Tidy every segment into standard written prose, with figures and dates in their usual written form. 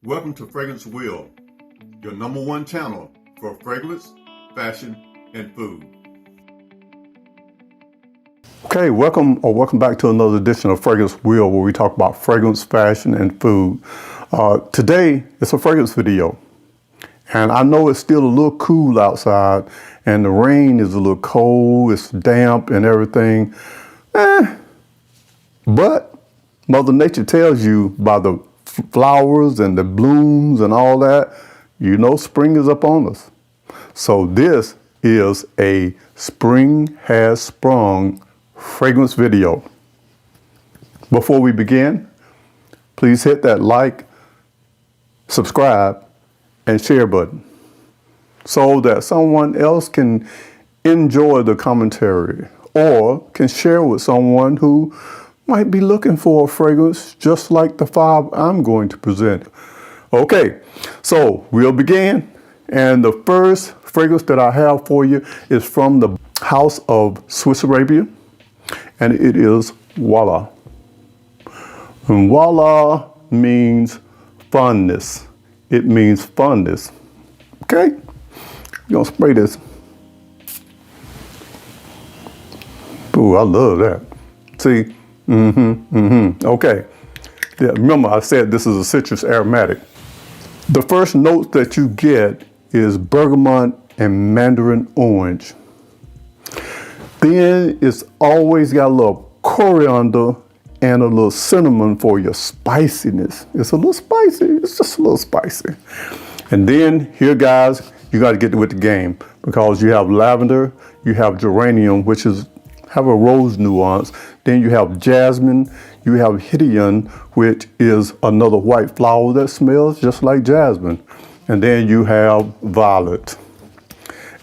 Welcome to Fragrance Wheel, your #1 channel for fragrance, fashion, and food. Okay, welcome back to another edition of Fragrance Wheel, where we talk about fragrance, fashion, and food. Today, it's a fragrance video. And I know it's still a little cool outside, and the rain is a little cold, it's damp and everything. But Mother Nature tells you by the flowers and the blooms and all that, you know spring is upon us. So this is a Spring Has Sprung fragrance video. Before we begin, please hit that like, subscribe, and share button so that someone else can enjoy the commentary or can share with someone who might be looking for a fragrance just like the 5 I'm going to present. Okay, so we'll begin. And the first fragrance that I have for you is from the House of Swiss Arabia, and it is Voila. And Voila means fondness. It means fondness. Okay, we're gonna spray this. Ooh, I love that. See? Okay. Yeah, remember I said this is a citrus aromatic. The first note that you get is bergamot and mandarin orange. Then it's always got a little coriander and a little cinnamon for your spiciness. It's a little spicy. It's just a little spicy. And then here, guys, you got to get with the game because you have lavender, you have geranium, which have a rose nuance. Then you have jasmine, you have hedion, which is another white flower that smells just like jasmine. And then you have violet.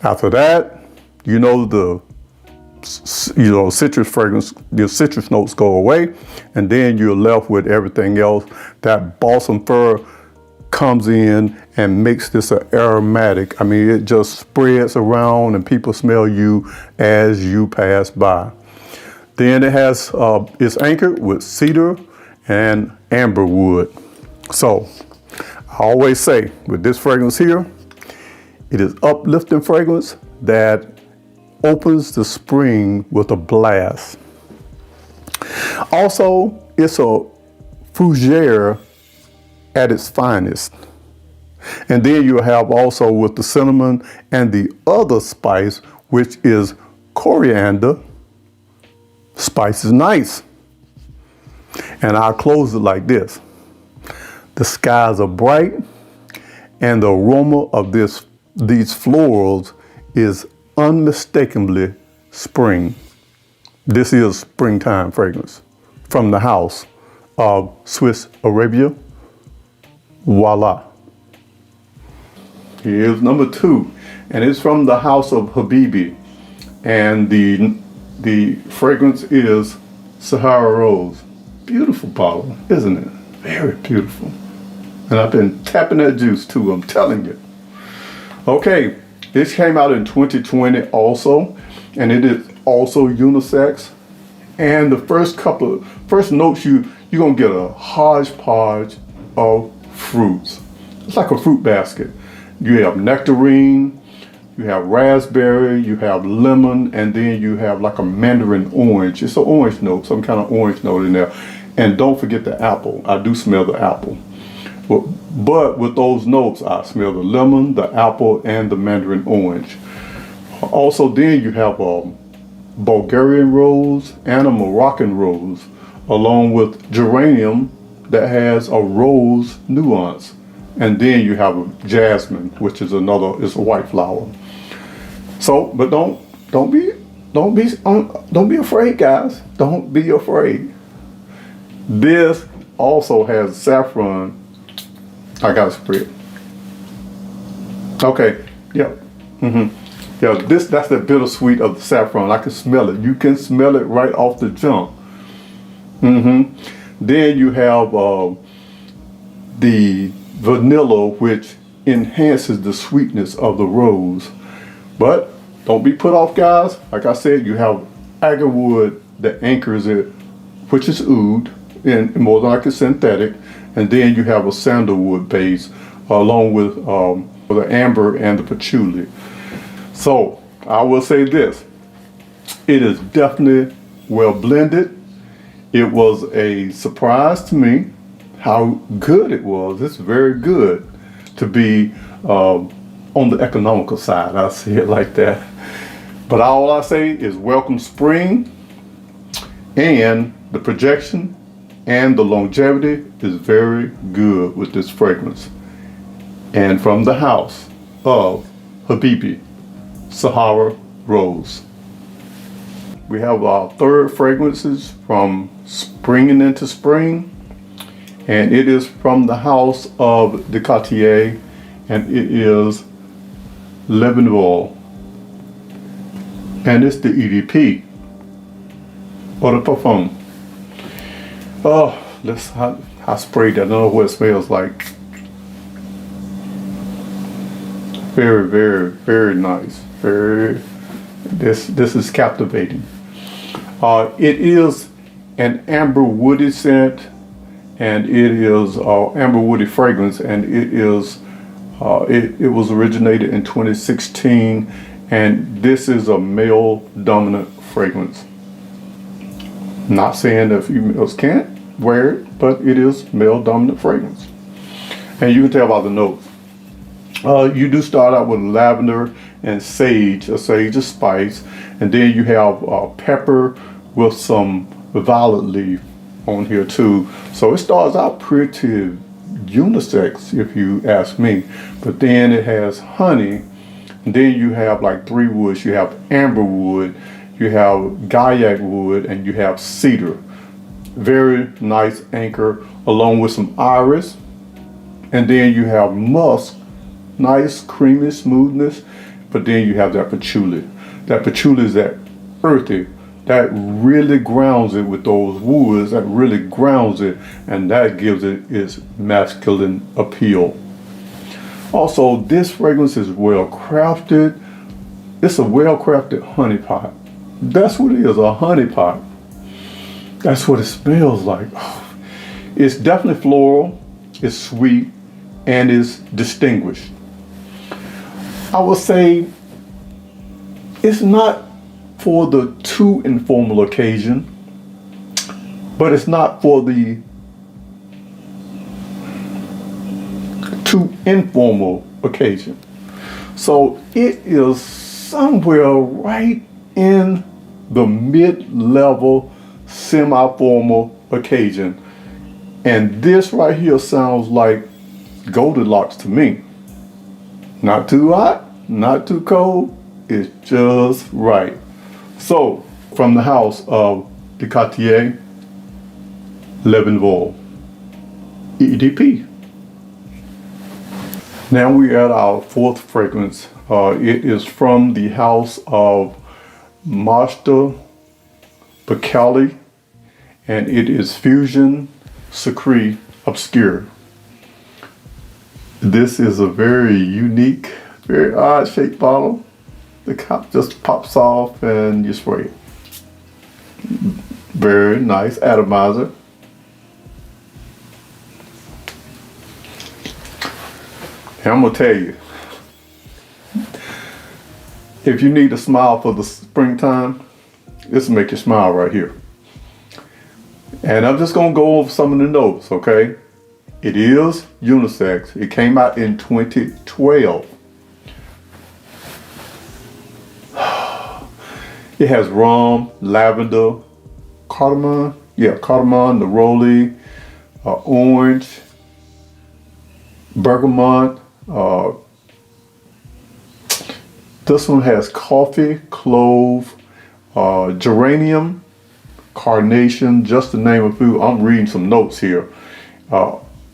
After that, citrus fragrance, your citrus notes go away, and then you're left with everything else. That balsam fir comes in and makes this an aromatic. I mean, it just spreads around and people smell you as you pass by. Then it has, it's anchored with cedar and amber wood. So I always say with this fragrance here, it is uplifting fragrance that opens the spring with a blast. Also, it's a fougere at its finest. And then you have also with the cinnamon and the other spice, which is coriander. Spice is nice. And I'll close it like this. The skies are bright and the aroma of these florals is unmistakably spring. This is springtime fragrance from the House of Swiss Arabia. Voila. Here's number 2, and it's from the House of Habibi, and the fragrance is Sahara Rose. Beautiful bottle, isn't it? Very beautiful. And I've been tapping that juice too, I'm telling you. Okay, this came out in 2020 also, and it is also unisex. And the first notes you're gonna get a hodgepodge of fruits. It's like a fruit basket. You have nectarine, you have raspberry, you have lemon, and then you have like a mandarin orange. It's an orange note, some kind of orange note in there. And don't forget the apple. I do smell the apple. But with those notes, I smell the lemon, the apple, and the mandarin orange. Also, then you have a Bulgarian rose and a Moroccan rose, along with geranium that has a rose nuance. And then you have a jasmine, which is it's a white flower. So, but don't be afraid, guys. Don't be afraid. This also has saffron. I gotta spray it. Okay, yep. Yeah, that's the bittersweet of the saffron. I can smell it. You can smell it right off the jump. Then you have the vanilla, which enhances the sweetness of the rose. But don't be put off, guys. Like I said, you have agarwood that anchors it, which is oud, and more than like a synthetic. and then you have a sandalwood base along with the amber and the patchouli. So I will say this, it is definitely well blended. It was a surprise to me how good it was. It's very good to be on the economical side. I see it like that. But all I say is welcome spring, and the projection and the longevity is very good with this fragrance. And from the house of Habibi, Sahara Rose. We have our third fragrances from Springing into Spring, and it is from the house of the Cartier, and it is Levenville, and it's the EDP or the parfum. Oh, I sprayed that. I don't know what it smells like. Very, very, very nice. Very. This is captivating. It is an amber woody scent, and it is amber woody fragrance, and it is it was originated in 2016, and this is a male dominant fragrance. Not saying that females can't wear it, but it is male dominant fragrance, and you can tell by the notes. You do start out with lavender and sage. A sage is spice, and then you have pepper with some violet leaf on here too. So it starts out pretty unisex, if you ask me. But then it has honey, and then you have like 3 woods. You have amber wood, you have gaiac wood, and you have cedar. Very nice anchor, along with some iris, and then you have musk. Nice creamy smoothness, but then you have that patchouli. That patchouli is that earthy, that really grounds it with those woods, that really grounds it, and that gives it its masculine appeal. Also, this fragrance is well crafted. It's a well crafted honey pot. That's what it is, a honey pot. That's what it smells like. Oh, it's definitely floral, it's sweet, and it's distinguished. I would say it's not for the too informal occasion, but it's not for the too informal occasion. So it is somewhere right in the mid-level, semi-formal occasion. And this right here sounds like Goldilocks to me. Not too hot, not too cold, it's just right. So, from the house of the Cartier, Levenville, EDP. Now we're at our fourth fragrance. It is from the house of Master Bacali, and it is Fusion Secret Obscure. This is a very unique, very odd shaped bottle. The cap just pops off and you spray it. Very nice atomizer. And I'm gonna tell you, if you need a smile for the springtime, this will make you smile right here. And I'm just gonna go over some of the notes, okay? It is unisex. It came out in 2012. It has rum, lavender, cardamom, neroli, orange, bergamot. This one has coffee, clove, geranium, carnation, just to name a few. I'm reading some notes here.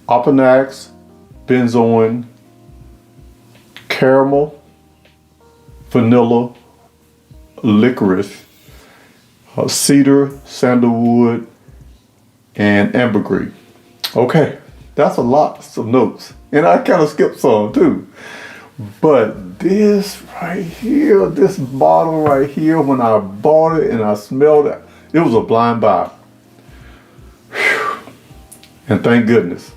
Opanax, benzoin, caramel, vanilla, licorice, cedar, sandalwood, and ambergris. Okay, that's a lot of notes. And I kind of skipped some too. But this right here, this bottle right here, when I bought it and I smelled it, it was a blind buy. Whew. And thank goodness.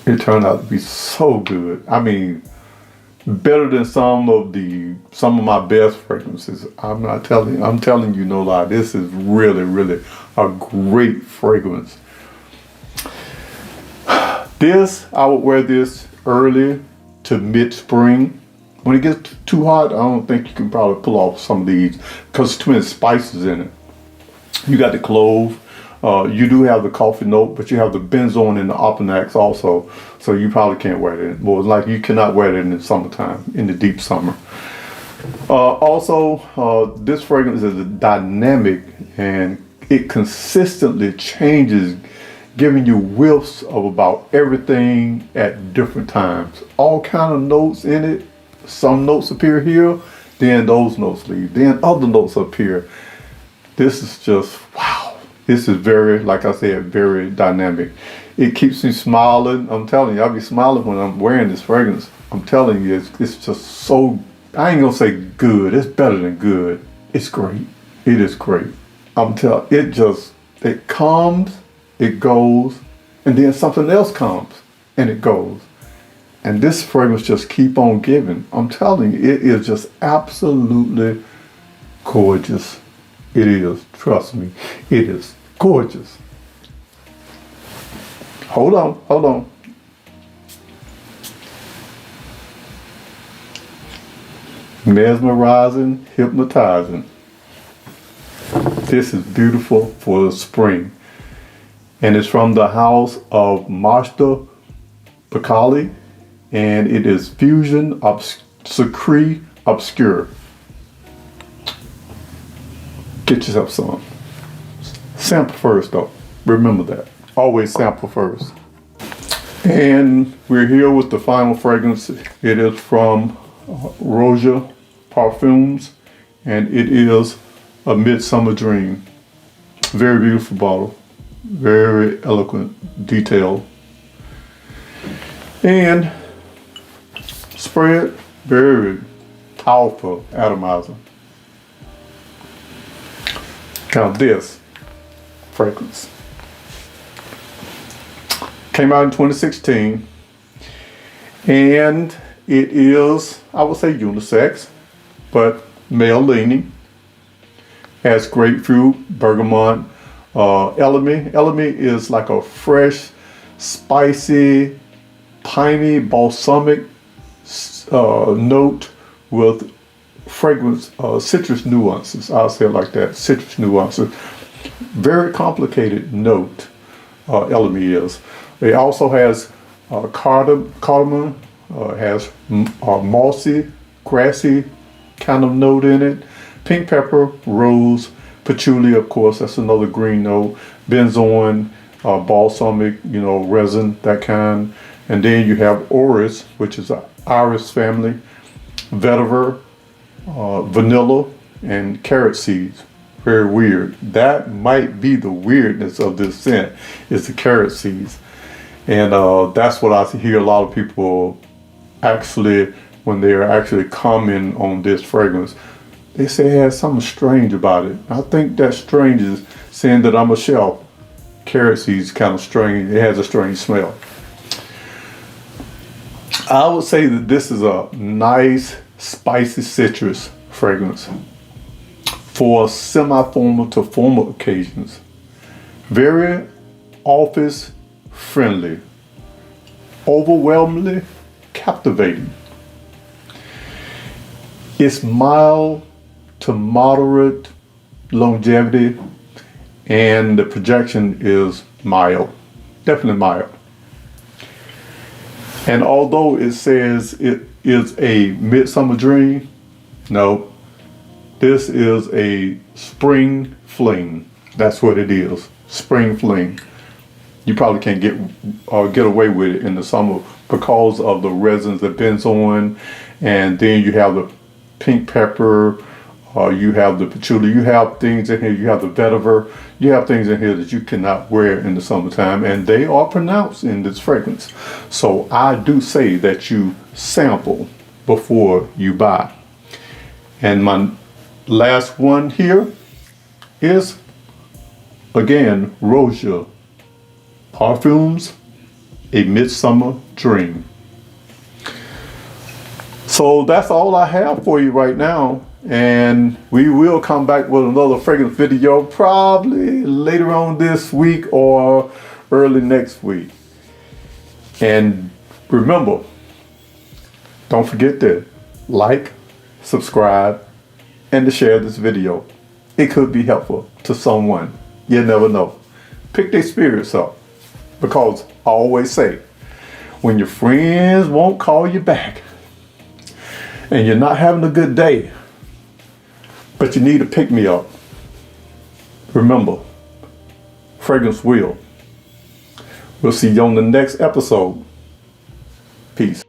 It turned out to be so good. I mean, better than some of my best fragrances. I'm not telling you, I'm telling you no lie. This is really, really a great fragrance. I would wear this early to mid-spring. When it gets too hot, I don't think you can probably pull off some of these because too many spices in it. You got the clove. You do have the coffee note, but you have the benzoin and the opanax also. So you probably can't wear it. Well, it's like you cannot wear it in the summertime, in the deep summer. This fragrance is dynamic and it consistently changes, giving you whiffs of about everything at different times. All kind of notes in it. Some notes appear here, then those notes leave, then other notes appear. This is just wow. This is very, like I said, very dynamic. It keeps me smiling. I'm telling you, I'll be smiling when I'm wearing this fragrance. I'm telling you, it's just so, I ain't gonna say good. It's better than good. It's great. It is great. I'm telling you, it comes, it goes, and then something else comes and it goes. And this fragrance just keep on giving. I'm telling you, it is just absolutely gorgeous. It is, trust me, it is gorgeous. Hold on. Mesmerizing, hypnotizing. This is beautiful for the spring. And it's from the house of Master Pacali, and it is Fusion Secret Obscure. Get yourself some. Sample first though. Remember that. Always sample first. And we're here with the final fragrance. It is from Roja Parfums, and it is A Midsummer Dream. Very beautiful bottle. Very eloquent, detailed. And spread, very powerful atomizer. Now this fragrance came out in 2016, and it is, I would say, unisex, but male leaning. Has grapefruit, bergamot, elemi. Elemi is like a fresh, spicy, piney, balsamic note with fragrance, citrus nuances. I'll say it like that, citrus nuances. Very complicated note, elemi is. It also has cardamom, has mossy, grassy kind of note in it. Pink pepper, rose, patchouli, of course, that's another green note. Benzoin, balsamic, resin, that kind. And then you have orris, which is an iris family, vetiver, vanilla, and carrot seeds. Very weird. That might be the weirdness of this scent, is the carrot seeds. And that's what I hear a lot of people actually, when they're actually commenting on this fragrance, they say it has something strange about it. I think that strange is saying that I'm a shelf. Carrot seeds kind of strange. It has a strange smell. I would say that this is a nice, spicy citrus fragrance for semi-formal to formal occasions. Very office friendly, overwhelmingly captivating. It's mild to moderate longevity, and the projection is mild, definitely mild. And although it says it is a midsummer dream, no, this is a spring fling. That's what it is, spring fling. You probably can't get away with it in the summer because of the resins, the benzoin, and then you have the pink pepper, you have the patchouli, you have things in here, you have the vetiver, you have things in here that you cannot wear in the summertime, and they are pronounced in this fragrance. So I do say that you sample before you buy. And my last one here is, again, Roja Parfums, A Midsummer Dream. So that's all I have for you right now. And we will come back with another fragrance video probably later on this week or early next week. And remember, don't forget to like, subscribe, and to share this video. It could be helpful to someone. You never know. Pick their spirits up. Because I always say, when your friends won't call you back and you're not having a good day, but you need to pick me up, remember, fragrance will. We'll see you on the next episode. Peace.